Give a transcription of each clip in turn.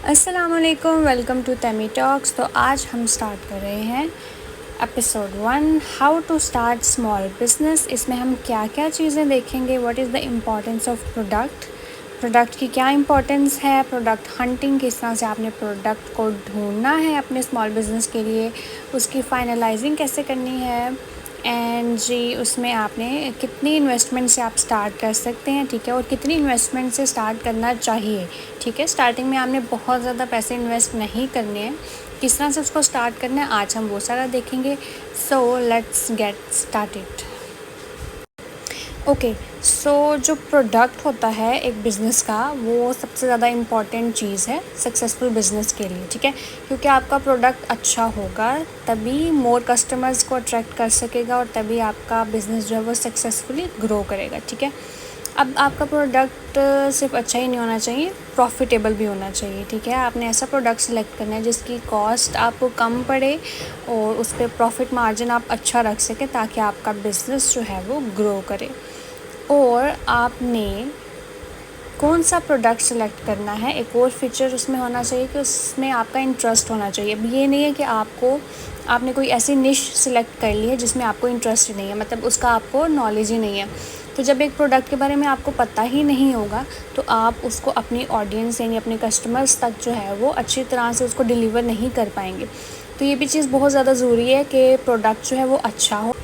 अस्सलामुअलैकुम, welcome to तमी talks. तो आज हम स्टार्ट कर रहे हैं episode 1, how to start small business. इसमें हम क्या क्या चीज़ें देखेंगे, what is the importance of product की क्या इम्पोर्टेंस है, प्रोडक्ट हंटिंग, किस तरह से आपने प्रोडक्ट को ढूंढना है अपने स्मॉल बिज़नेस के लिए, उसकी फाइनलाइजिंग कैसे करनी है, एंड जी उसमें आपने कितनी इन्वेस्टमेंट से आप स्टार्ट कर सकते हैं, ठीक है, और कितनी इन्वेस्टमेंट से स्टार्ट करना चाहिए, ठीक है। स्टार्टिंग में आपने बहुत ज़्यादा पैसे इन्वेस्ट नहीं करने हैं, किस तरह से उसको स्टार्ट करना है आज हम वो सारा देखेंगे। So let's get started. Okay, so जो प्रोडक्ट होता है एक बिज़नेस का, वो सबसे ज़्यादा इम्पॉर्टेंट चीज़ है सक्सेसफुल बिज़नेस के लिए, ठीक है। क्योंकि आपका प्रोडक्ट अच्छा होगा तभी मोर कस्टमर्स को अट्रैक्ट कर सकेगा और तभी आपका बिज़नेस जो है वो सक्सेसफुली ग्रो करेगा, ठीक है। अब आपका प्रोडक्ट सिर्फ अच्छा ही नहीं होना चाहिए, प्रॉफिटेबल भी होना चाहिए, ठीक है। आपने ऐसा प्रोडक्ट सेलेक्ट करना है जिसकी कॉस्ट आपको कम पड़े और उस पर प्रॉफिट मार्जिन आप अच्छा रख सकें ताकि आपका बिज़नेस जो है वो ग्रो करे। और आपने कौन सा प्रोडक्ट सेलेक्ट करना है, एक और फीचर उसमें होना चाहिए कि उसमें आपका इंटरेस्ट होना चाहिए। अब ये नहीं है कि आपने कोई ऐसी निश सेलेक्ट कर ली है जिसमें आपको इंटरेस्ट ही नहीं है, मतलब उसका आपको नॉलेज ही नहीं है। तो जब एक प्रोडक्ट के बारे में आपको पता ही नहीं होगा तो आप उसको अपनी ऑडियंस यानी अपने कस्टमर्स तक जो है वो अच्छी तरह से उसको डिलीवर नहीं कर पाएंगे। तो ये भी चीज़ बहुत ज़्यादा ज़रूरी है कि प्रोडक्ट जो है वो अच्छा हो,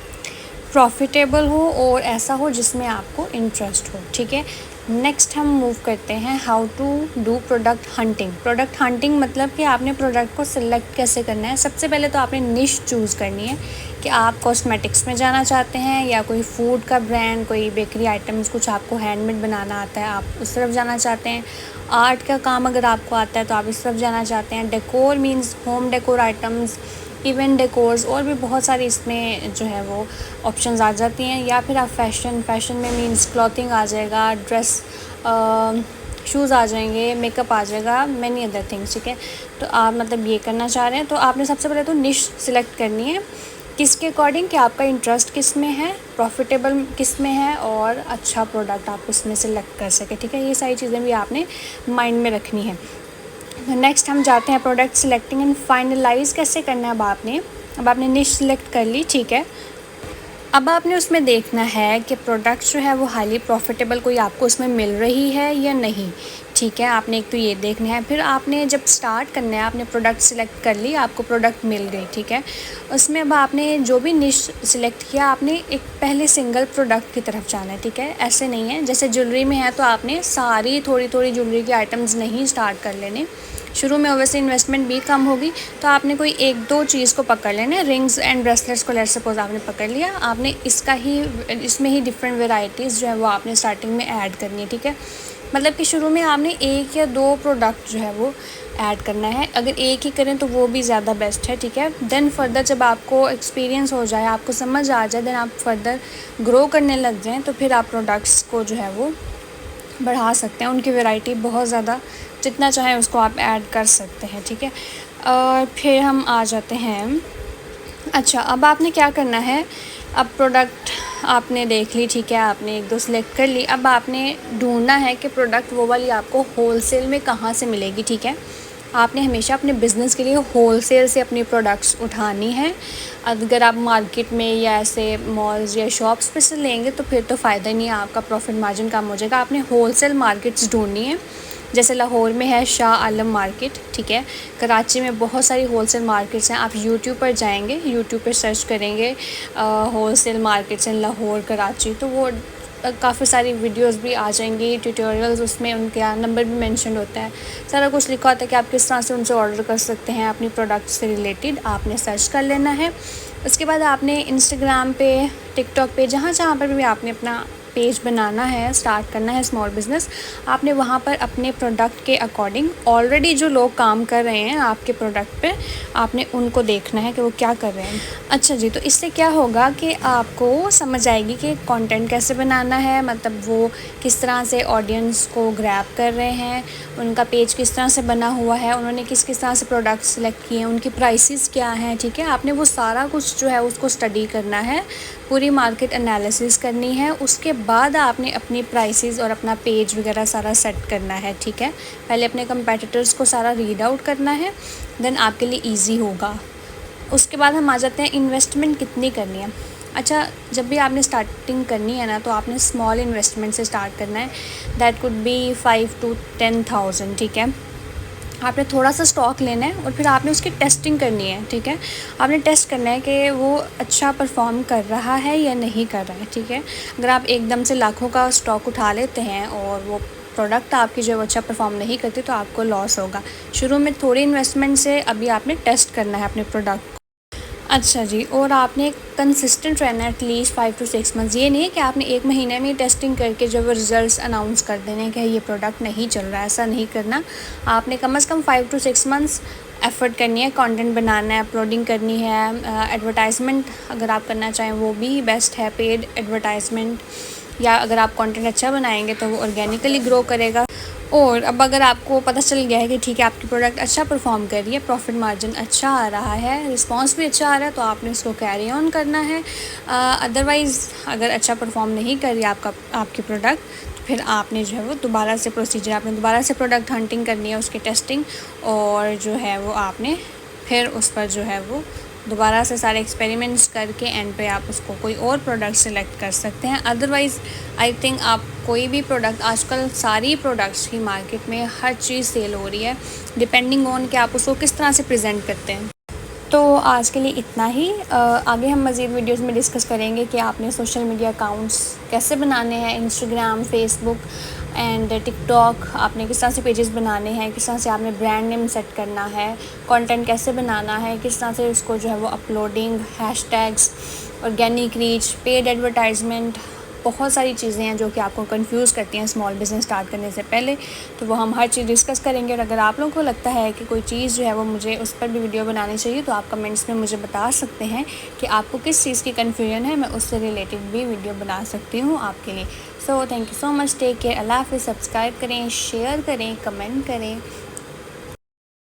प्रॉफिटेबल हो और ऐसा हो जिसमें आपको इंटरेस्ट हो, ठीक है। नेक्स्ट हम मूव करते हैं how to do product hunting. Product hunting मतलब कि आपने प्रोडक्ट को सिलेक्ट कैसे करना है। सबसे पहले तो आपने निश चूज़ करनी है कि आप कॉस्मेटिक्स में जाना चाहते हैं या कोई फूड का ब्रांड, कोई बेकरी आइटम्स, कुछ आपको हैंडमेड बनाना आता है आप उस तरफ जाना चाहते हैं। आर्ट का काम अगर आपको आता है तो आप इस तरफ जाना चाहते हैं। Decor means home decor items, event decors, और भी बहुत सारी इसमें जो है वो ऑप्शंस आ जाती हैं। या फिर आप फैशन में मीन्स क्लॉथिंग आ जाएगा, ड्रेस, शूज़ आ जाएंगे, मेकअप आ जाएगा, मैनी अदर थिंग्स, ठीक है। तो आप मतलब ये करना चाह रहे हैं तो आपने सबसे पहले तो निश सिलेक्ट करनी है किसके अकॉर्डिंग कि आपका इंटरेस्ट किस में है, प्रॉफिटेबल किस में है और अच्छा प्रोडक्ट आप उसमें सेलेक्ट कर सके, ठीक है। ये सारी चीज़ें भी आपने माइंड में रखनी है। नेक्स्ट हम जाते हैं प्रोडक्ट सिलेक्टिंग एंड फाइनलाइज़ कैसे करना है। अब आपने निश सिलेक्ट कर ली, ठीक है। अब आपने उसमें देखना है कि प्रोडक्ट जो है वो हाईली प्रॉफिटेबल कोई आपको उसमें मिल रही है या नहीं, ठीक है। आपने एक तो ये देखना है, फिर आपने जब स्टार्ट करना है आपने प्रोडक्ट सिलेक्ट कर ली, आपको प्रोडक्ट मिल गई, ठीक है। उसमें अब आपने जो भी निश सिलेक्ट किया आपने एक पहले सिंगल प्रोडक्ट की तरफ जाना है, ठीक है। ऐसे नहीं है जैसे ज्वेलरी में है तो आपने सारी थोड़ी थोड़ी ज्वेलरी की आइटम्स नहीं स्टार्ट कर लेने। शुरू में वैसे इन्वेस्टमेंट भी कम होगी तो आपने कोई एक दो चीज़ को पकड़ लेना है। रिंग्स एंड ब्रेसलेट्स को लेट सपोज आपने पकड़ लिया, आपने इसमें ही डिफरेंट वेराइटीज़ जो है वो आपने स्टार्टिंग में ऐड करनी है, ठीक है। मतलब कि शुरू में आपने एक या दो प्रोडक्ट जो है वो ऐड करना है। अगर एक ही करें तो वो भी ज़्यादा बेस्ट है, ठीक है। देन फर्दर जब आपको एक्सपीरियंस हो जाए, आपको समझ आ जाए, देन आप फर्दर ग्रो करने लग जाएँ तो फिर आप प्रोडक्ट्स को जो है वो बढ़ा सकते हैं। उनकी वैरायटी बहुत ज़्यादा, जितना चाहें उसको आप ऐड कर सकते हैं, ठीक है। और फिर हम आ जाते हैं, अच्छा अब आपने क्या करना है। अब प्रोडक्ट आपने देख ली, ठीक है, आपने एक दो सिलेक्ट कर ली। अब आपने ढूंढना है कि प्रोडक्ट वो वाली आपको होलसेल में कहाँ से मिलेगी, ठीक है। आपने हमेशा अपने बिज़नेस के लिए होलसेल से अपनी प्रोडक्ट्स उठानी है। अगर आप मार्केट में या ऐसे मॉल्स या शॉप्स पे से लेंगे तो फिर तो फ़ायदा ही नहीं है, आपका प्रॉफिट मार्जिन कम हो जाएगा। आपने होलसेल मार्केट्स ढूंढनी है। जैसे लाहौर में है शाह आलम मार्केट, ठीक है। कराची में बहुत सारी होलसेल मार्केट्स हैं। आप यूट्यूब पर जाएंगे, यूट्यूब पर सर्च करेंगे wholesale markets in Lahore Karachi, तो वो काफ़ी सारी वीडियोस भी आ जाएंगी, ट्यूटोरियल्स, उसमें उनका नंबर भी मेंशन होता है, सारा कुछ लिखा होता है कि आप किस तरह से उनसे ऑर्डर कर सकते हैं अपनी प्रोडक्ट से रिलेटेड। आपने सर्च कर लेना है। उसके बाद आपने इंस्टाग्राम पे, टिकटॉक पे, जहाँ पर भी आपने अपना पेज बनाना है, स्टार्ट करना है स्मॉल बिज़नेस, आपने वहाँ पर अपने प्रोडक्ट के अकॉर्डिंग ऑलरेडी जो लोग काम कर रहे हैं आपके प्रोडक्ट पे, आपने उनको देखना है कि वो क्या कर रहे हैं। अच्छा जी, तो इससे क्या होगा कि आपको समझ आएगी कि कंटेंट कैसे बनाना है, मतलब वो किस तरह से ऑडियंस को ग्रैब कर रहे हैं, उनका पेज किस तरह से बना हुआ है, उन्होंने किस किस तरह से प्रोडक्ट सेलेक्ट किए हैं, उनकी प्राइसेस क्या हैं, ठीक है। आपने वो सारा कुछ जो है उसको स्टडी करना है, पूरी मार्केट एनालिसिस करनी है। उसके बाद आपने अपनी प्राइसेस और अपना पेज वगैरह सारा सेट करना है, ठीक है। पहले अपने कंपेटिटर्स को सारा रीड आउट करना है, देन आपके लिए ईजी होगा। उसके बाद हम आ जाते हैं इन्वेस्टमेंट कितनी करनी है। अच्छा, जब भी आपने स्टार्टिंग करनी है ना, तो आपने स्मॉल इन्वेस्टमेंट से स्टार्ट करना है। दैट कुड बी 5 to 10,000, ठीक है। आपने थोड़ा सा स्टॉक लेना है और फिर आपने उसकी टेस्टिंग करनी है, ठीक है। आपने टेस्ट करना है कि वो अच्छा परफॉर्म कर रहा है या नहीं कर रहा है, ठीक है। अगर आप एकदम से लाखों का स्टॉक उठा लेते हैं और वो प्रोडक्ट आपकी जो अच्छा परफॉर्म नहीं करती, तो आपको लॉस होगा। शुरू में थोड़ी इन्वेस्टमेंट से अभी आपने टेस्ट करना है अपने प्रोडक्ट। अच्छा जी, और आपने कंसिस्टेंट रहना है एटलीस्ट 5 to 6 मंथ्स। ये नहीं है कि आपने एक महीने में टेस्टिंग करके जब रिजल्ट्स अनाउंस कर देने कि ये प्रोडक्ट नहीं चल रहा है, ऐसा नहीं करना। आपने कम से कम 5 to 6 मंथ्स एफ़र्ट करनी है, कंटेंट बनाना है, अपलोडिंग करनी है, एडवर्टाइजमेंट अगर आप करना चाहें वो भी बेस्ट है, पेड एडवर्टाइजमेंट, या अगर आप कंटेंट अच्छा बनाएंगे तो वो ऑर्गेनिकली ग्रो करेगा। और अब अगर आपको पता चल गया है कि ठीक है आपकी प्रोडक्ट अच्छा परफॉर्म कर रही है, प्रॉफिट मार्जिन अच्छा आ रहा है, रिस्पांस भी अच्छा आ रहा है, तो आपने इसको कैरी ऑन करना है। अदरवाइज़ अगर अच्छा परफॉर्म नहीं कर रही आपकी प्रोडक्ट, तो फिर आपने जो है वो दोबारा से प्रोसीजर, आपने दोबारा से प्रोडक्ट हंटिंग करनी है, उसकी टेस्टिंग, और जो है वो आपने फिर उस पर जो है वो दोबारा से सारे एक्सपेरिमेंट्स करके एंड पे आप उसको कोई और प्रोडक्ट सेलेक्ट कर सकते हैं। अदरवाइज़ आई थिंक आप कोई भी प्रोडक्ट, आजकल सारी प्रोडक्ट्स की मार्केट में हर चीज़ सेल हो रही है, डिपेंडिंग ऑन कि आप उसको किस तरह से प्रेजेंट करते हैं। तो आज के लिए इतना ही। आगे हम मज़ीद वीडियोस में डिस्कस करेंगे कि आपने सोशल मीडिया अकाउंट्स कैसे बनाने हैं, इंस्टाग्राम, फेसबुक एंड टिकटॉक, आपने किस तरह से पेजेस बनाने हैं, किस तरह से आपने ब्रांड नेम सेट करना है, कंटेंट कैसे बनाना है, किस तरह से उसको जो है वो uploading, hashtags, organic reach, paid advertisement, बहुत सारी चीज़ें हैं जो कि आपको कंफ्यूज करती हैं स्मॉल बिज़नेस स्टार्ट करने से पहले। तो वो हम हर चीज़ डिस्कस करेंगे, और अगर आप लोगों को लगता है कि कोई चीज़ जो है वो मुझे उस पर भी वीडियो बनानी चाहिए, तो आप कमेंट्स में मुझे बता सकते हैं कि आपको किस चीज़ की कन्फ्यूजन है, मैं उससे रिलेटेड भी वीडियो बना सकती हूँ आपके लिए। So thank you so much, take care, अल्लाह हाफ़िज़। सब्सक्राइब करें, शेयर करें, कमेंट करें।